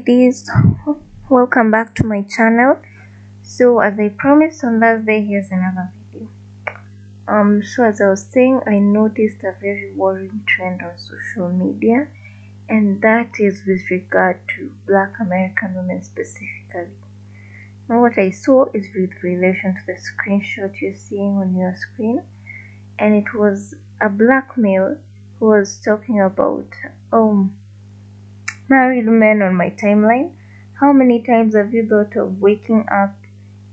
ladies, welcome back to my channel. So as I promised on last day, here's another video. So as I was saying, I noticed a very worrying trend on social media, and that is with regard to Black American women specifically. Now what I saw is with relation to the screenshot you're seeing on your screen, and it was a black male who was talking about married men on my timeline. How many times have you thought of waking up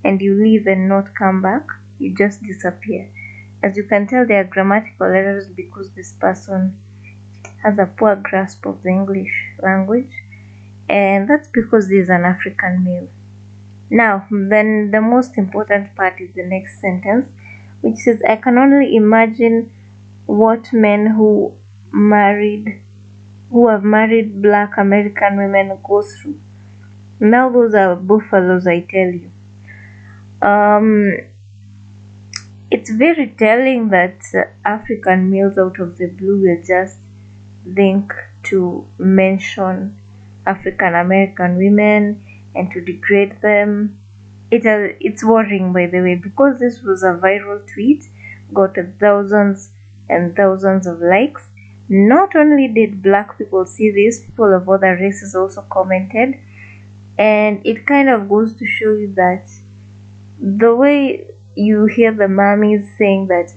and you leave and not come back? You just disappear. As you can tell, there are grammatical errors because this person has a poor grasp of the English language, and that's because he is an African male. Now, then the most important part is the next sentence, which says, I can only imagine what men who have married Black American women go through. Now those are buffaloes, I tell you. It's very telling that African males out of the blue will just think to mention African American women and to degrade them. It's worrying, by the way, because this was a viral tweet, got thousands and thousands of likes. Not only did black people see this, people of other races also commented, and it kind of goes to show you that the way you hear the mammies saying that,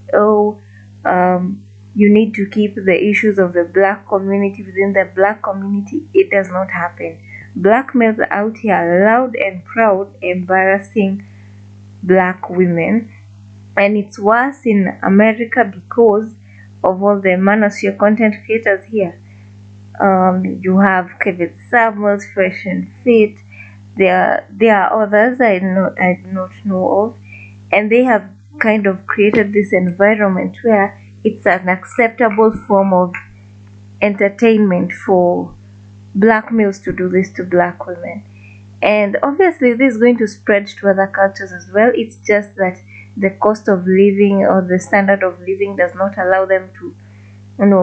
you need to keep the issues of the black community within the black community, it does not happen. Black males are out here loud and proud embarrassing black women, and it's worse in America because of all the manosphere content creators here. You have Kevin Samuels, Fresh and Fit. There are others I do not know of, and they have kind of created this environment where it's an acceptable form of entertainment for black males to do this to black women. And obviously this is going to spread to other cultures as well. It's just that the cost of living or the standard of living does not allow them to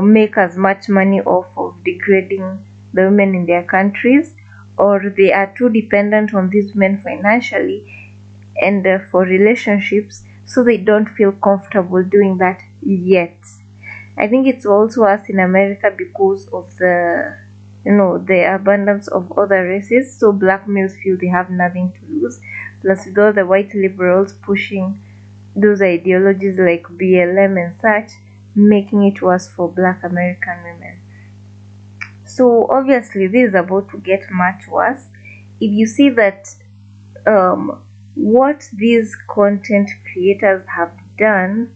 make as much money off of degrading the women in their countries, or they are too dependent on these men financially and for relationships, so they don't feel comfortable doing that yet. I think it's also us in America because of the abundance of other races, so black males feel they have nothing to lose, plus with all the white liberals pushing those ideologies like BLM and such, making it worse for Black American women. So obviously this is about to get much worse. If you see that what these content creators have done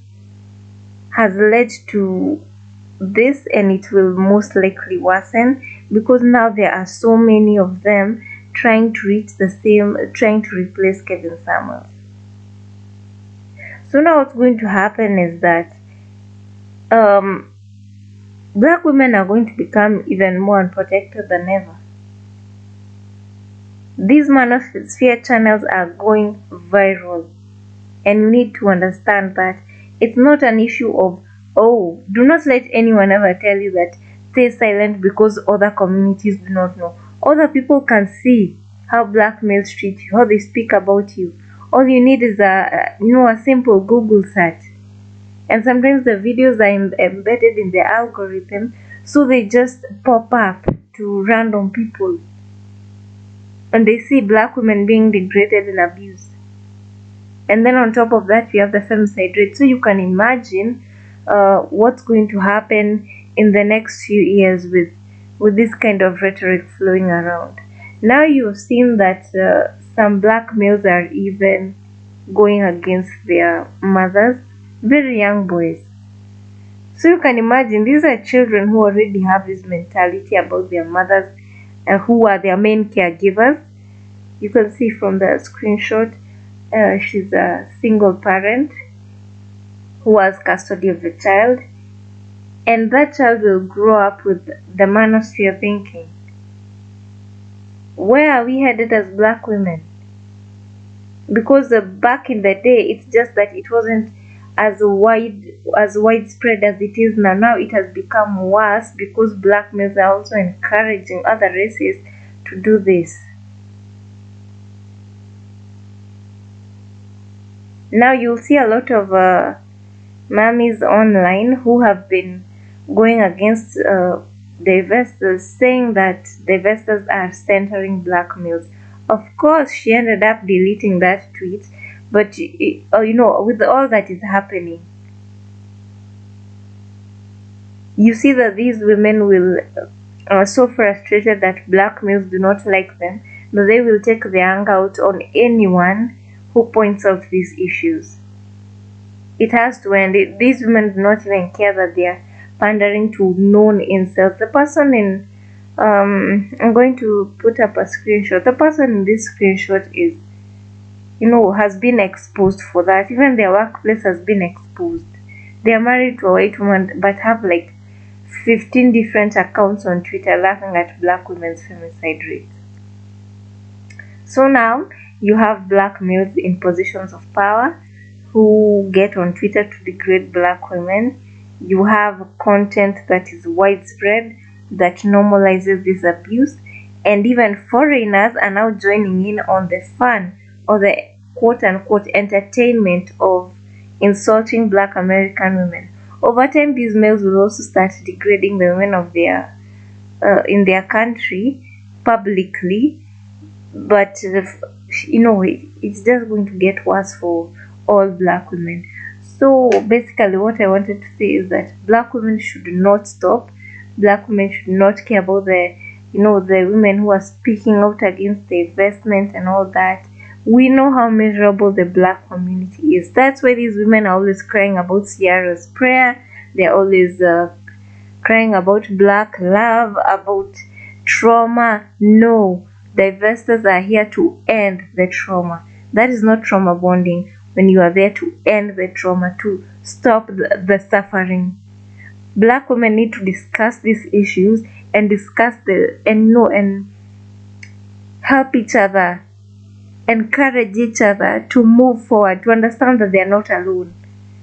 has led to this, and it will most likely worsen, because now there are so many of them trying to replace Kevin Samuels. So now what's going to happen is that black women are going to become even more unprotected than ever. These manosphere channels are going viral, and you need to understand that it's not an issue of, do not let anyone ever tell you that stay silent because other communities do not know. Other people can see how black males treat you, how they speak about you. All you need is a simple Google search, and sometimes the videos are embedded in the algorithm, so they just pop up to random people, and they see black women being degraded and abused. And then on top of that, we have the femicide rate. So you can imagine what's going to happen in the next few years with this kind of rhetoric flowing around. Now you've seen that some black males are even going against their mothers, very young boys. So you can imagine these are children who already have this mentality about their mothers, who are their main caregivers. You can see from the screenshot, she's a single parent who has custody of the child, and that child will grow up with the manosphere thinking. Where are we headed as black women? Because back in the day, it's just that it wasn't as widespread as it is now. Now it has become worse because black males are also encouraging other races to do this. Now you'll see a lot of mammies online who have been going against divestors, saying that divestors are centering black males. Of course, she ended up deleting that tweet, but with all that is happening, you see that these women will are so frustrated that black males do not like them, that they will take their anger out on anyone who points out these issues. It has to end. These women do not even care that they are pandering to known incels. The person in I'm going to put up a screenshot. The person in this screenshot is, has been exposed for that. Even their workplace has been exposed. They are married to a white woman but have like 15 different accounts on Twitter laughing at black women's femicide rates. So now you have black males in positions of power who get on Twitter to degrade black women. You have content that is widespread that normalizes this abuse, and even foreigners are now joining in on the fun or the quote-unquote entertainment of insulting black American women. Over time, these males will also start degrading the women of their in their country publicly, but it's just going to get worse for all black women. So basically, what I wanted to say is that black women should not stop. Black women should not care about the women who are speaking out against the investment and all that. We know how miserable the black community is. That's why these women are always crying about Ciara's prayer. They're always crying about black love, about trauma. No, the investors are here to end the trauma. That is not trauma bonding. When you are there to end the trauma, to stop the suffering. Black women need to discuss these issues and discuss and help each other, encourage each other to move forward, to understand that they are not alone,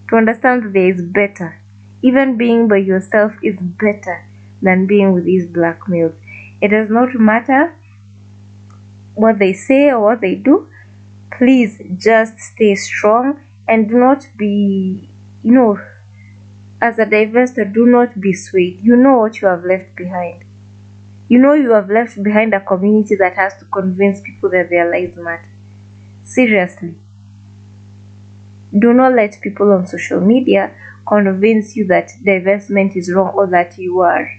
to understand that there is better. Even being by yourself is better than being with these black males. It does not matter what they say or what they do. Please just stay strong and do not be, as a divestor, do not be swayed. You know what you have left behind. You have left behind a community that has to convince people that their lives matter. Seriously. Do not let people on social media convince you that divestment is wrong or that you are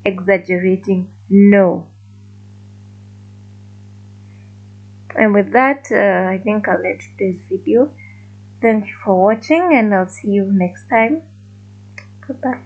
exaggerating. No. And with that, I think I'll end today's video. Thank you for watching, and I'll see you next time. Goodbye.